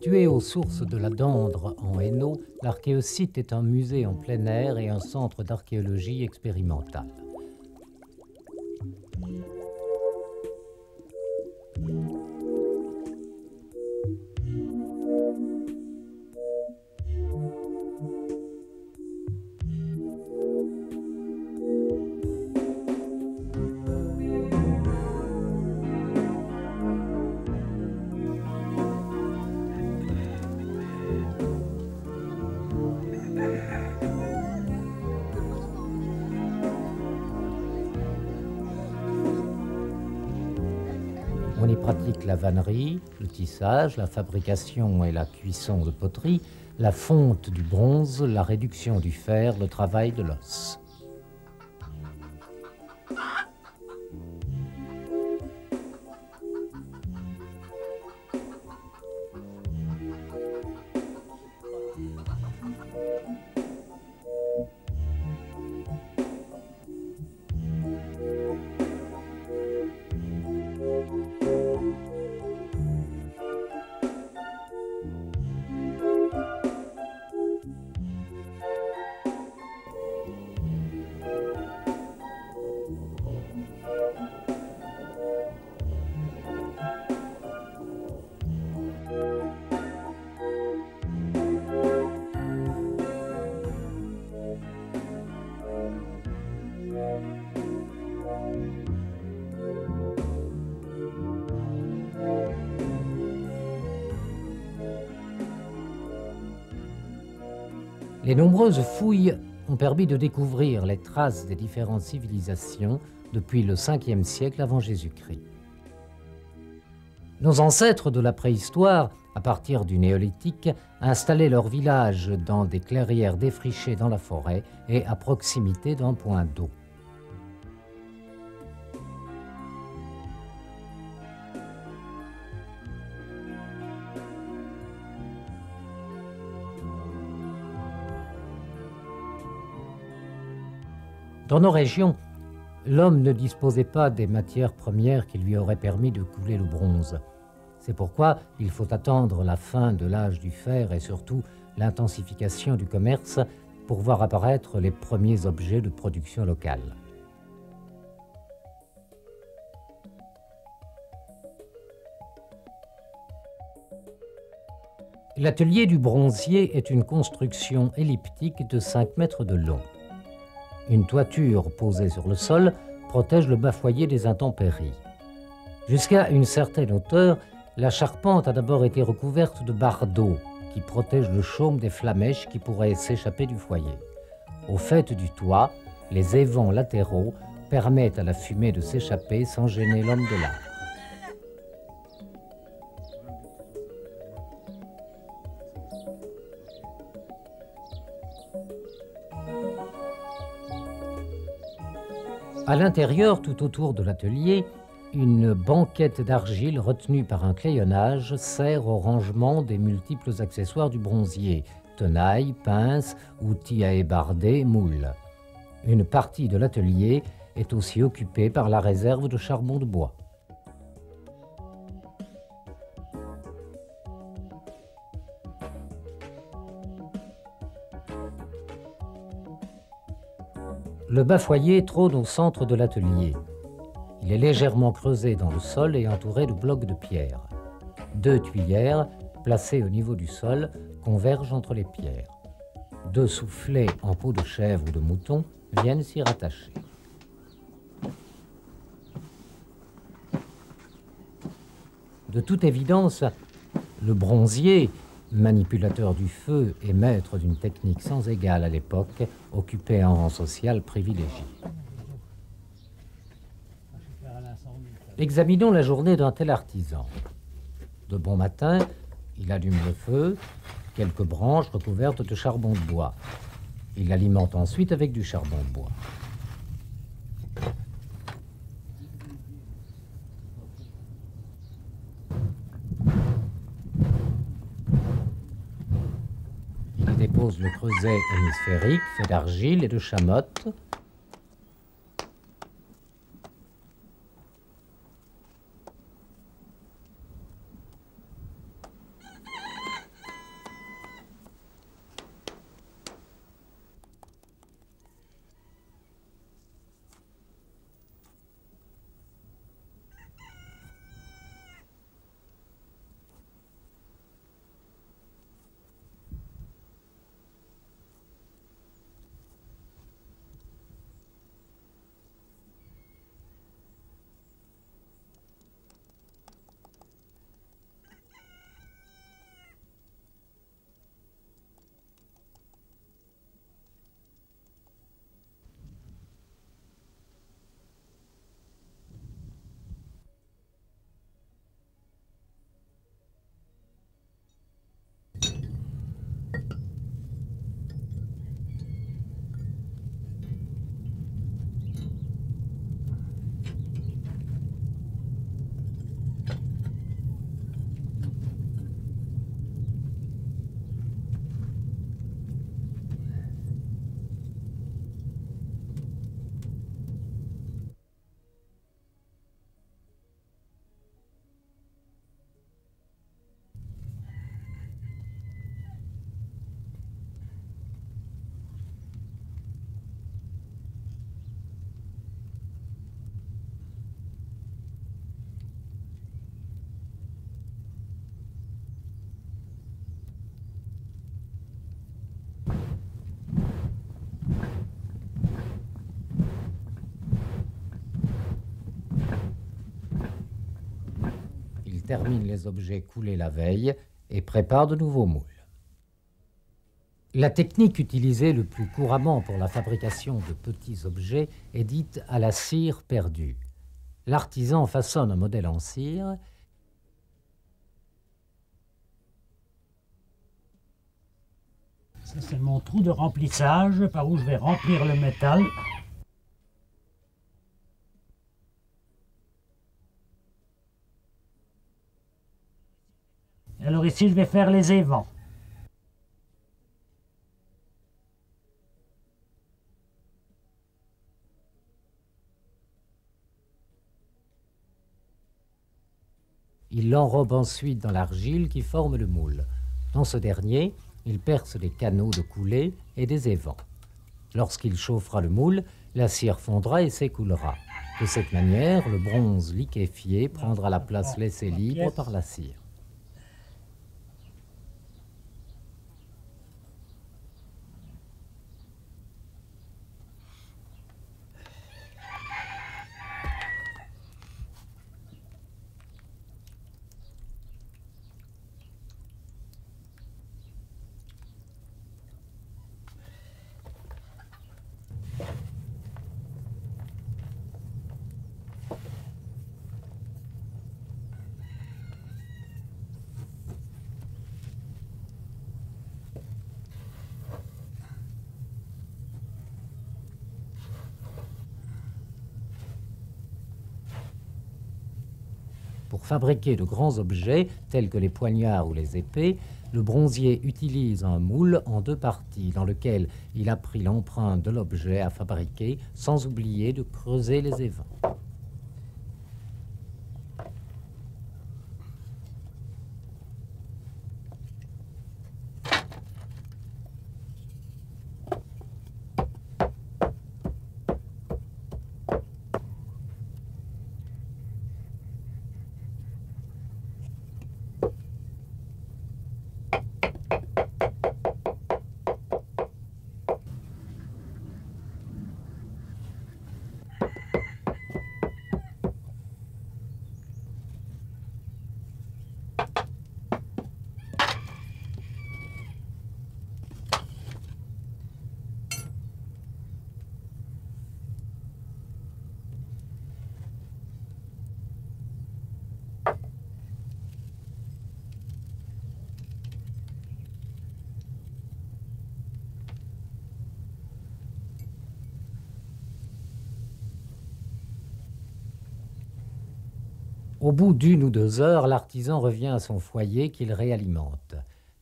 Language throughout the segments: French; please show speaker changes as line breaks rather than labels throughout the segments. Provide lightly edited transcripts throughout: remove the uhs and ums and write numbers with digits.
Situé aux sources de la Dendre en Hainaut, l'archéosite est un musée en plein air et un centre d'archéologie expérimentale. On y pratique la vannerie, le tissage, la fabrication et la cuisson de poterie, la fonte du bronze, la réduction du fer, le travail de l'os. Les nombreuses fouilles ont permis de découvrir les traces des différentes civilisations depuis le 5e siècle avant Jésus-Christ. Nos ancêtres de la préhistoire, à partir du néolithique, installaient leurs villages dans des clairières défrichées dans la forêt et à proximité d'un point d'eau. Dans nos régions, l'homme ne disposait pas des matières premières qui lui auraient permis de couler le bronze. C'est pourquoi il faut attendre la fin de l'âge du fer et surtout l'intensification du commerce pour voir apparaître les premiers objets de production locale. L'atelier du bronzier est une construction elliptique de 5 mètres de long. Une toiture posée sur le sol protège le bas-foyer des intempéries. Jusqu'à une certaine hauteur, la charpente a d'abord été recouverte de bardeaux qui protègent le chaume des flammèches qui pourraient s'échapper du foyer. Au fait du toit, les évents latéraux permettent à la fumée de s'échapper sans gêner l'homme de l'art. À l'intérieur, tout autour de l'atelier, une banquette d'argile retenue par un crayonnage sert au rangement des multiples accessoires du bronzier, tenailles, pinces, outils à ébarder, moules. Une partie de l'atelier est aussi occupée par la réserve de charbon de bois. Le bas-foyer trône au centre de l'atelier. Il est légèrement creusé dans le sol et entouré de blocs de pierre. 2 tuyères, placées au niveau du sol, convergent entre les pierres. 2 soufflets en peau de chèvre ou de mouton viennent s'y rattacher. De toute évidence, le bronzier, manipulateur du feu et maître d'une technique sans égale à l'époque, occupait un rang social privilégié. Examinons la journée d'un tel artisan. De bon matin, il allume le feu, quelques branches recouvertes de charbon de bois. Il l'alimente ensuite avec du charbon de bois. Il dépose le creuset hémisphérique fait d'argile et de chamotte. termine les objets coulés la veille et prépare de nouveaux moules. La technique utilisée le plus couramment pour la fabrication de petits objets est dite à la cire perdue. L'artisan façonne un modèle en cire.
Ça, c'est mon trou de remplissage par où je vais remplir le métal. Alors ici, je vais faire les évents.
Il l'enrobe ensuite dans l'argile qui forme le moule. Dans ce dernier, il perce des canaux de coulée et des évents. Lorsqu'il chauffera le moule, la cire fondra et s'écoulera. De cette manière, le bronze liquéfié prendra la place laissée libre par la cire. Pour fabriquer de grands objets, tels que les poignards ou les épées, le bronzier utilise un moule en deux parties, dans lequel il a pris l'empreinte de l'objet à fabriquer, sans oublier de creuser les évents. Au bout d'1 ou 2 heures, l'artisan revient à son foyer qu'il réalimente.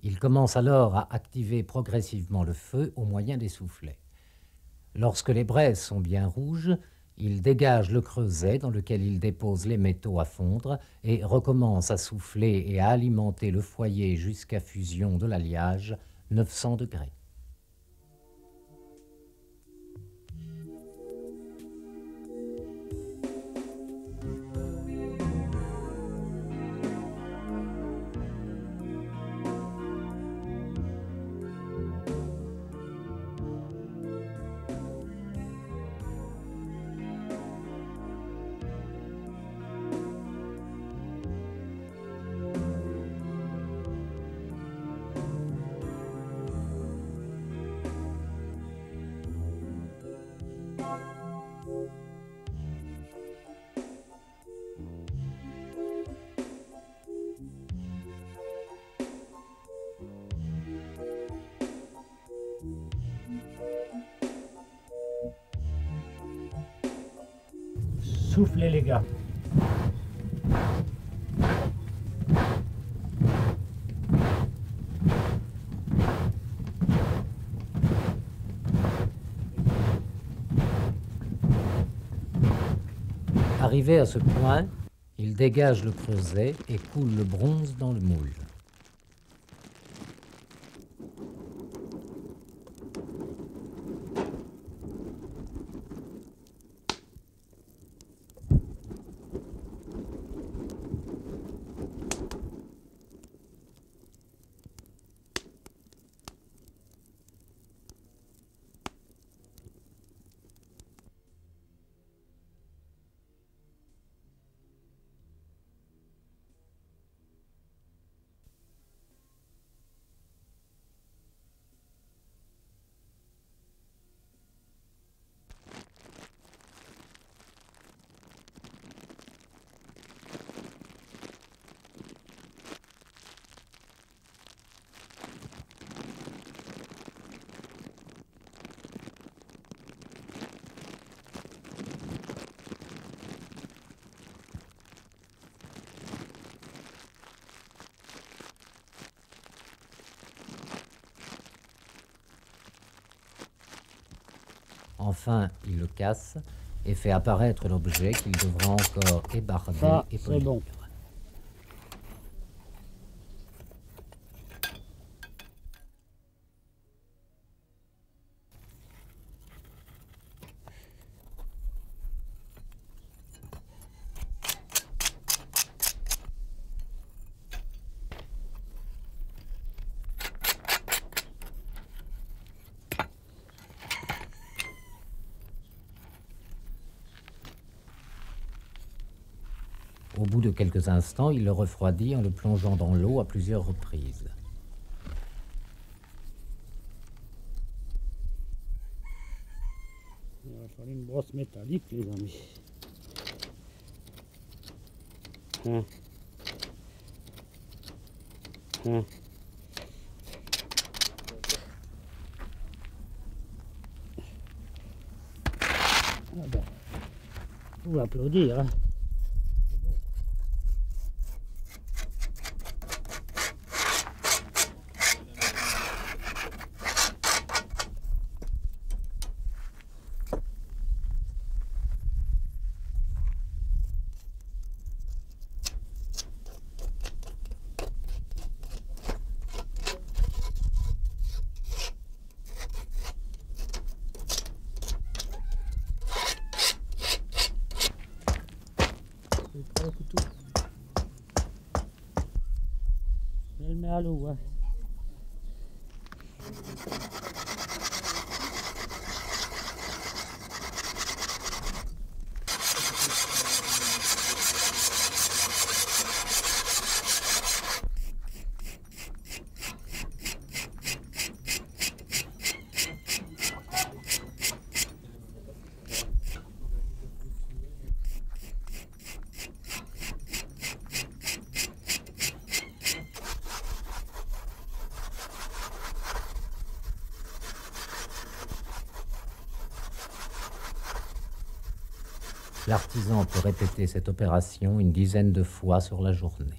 Il commence alors à activer progressivement le feu au moyen des soufflets. Lorsque les braises sont bien rouges, il dégage le creuset dans lequel il dépose les métaux à fondre et recommence à souffler et à alimenter le foyer jusqu'à fusion de l'alliage 900 degrés.
Soufflez les gars.
Arrivé à ce point, il dégage le creuset et coule le bronze dans le moule. Enfin, il le casse et fait apparaître l'objet qu'il devra encore ébarder
Ça,
et
c'est
polir.
bon.
Au bout de quelques instants, il le refroidit en le plongeant dans l'eau à plusieurs reprises.
Il va falloir une brosse métallique, les amis. Hein. Hein. Ah ben, faut applaudir, hein. Je prends le couteau. Je le mets à l'eau, hein.
L'artisan peut répéter cette opération une dizaine de fois sur la journée.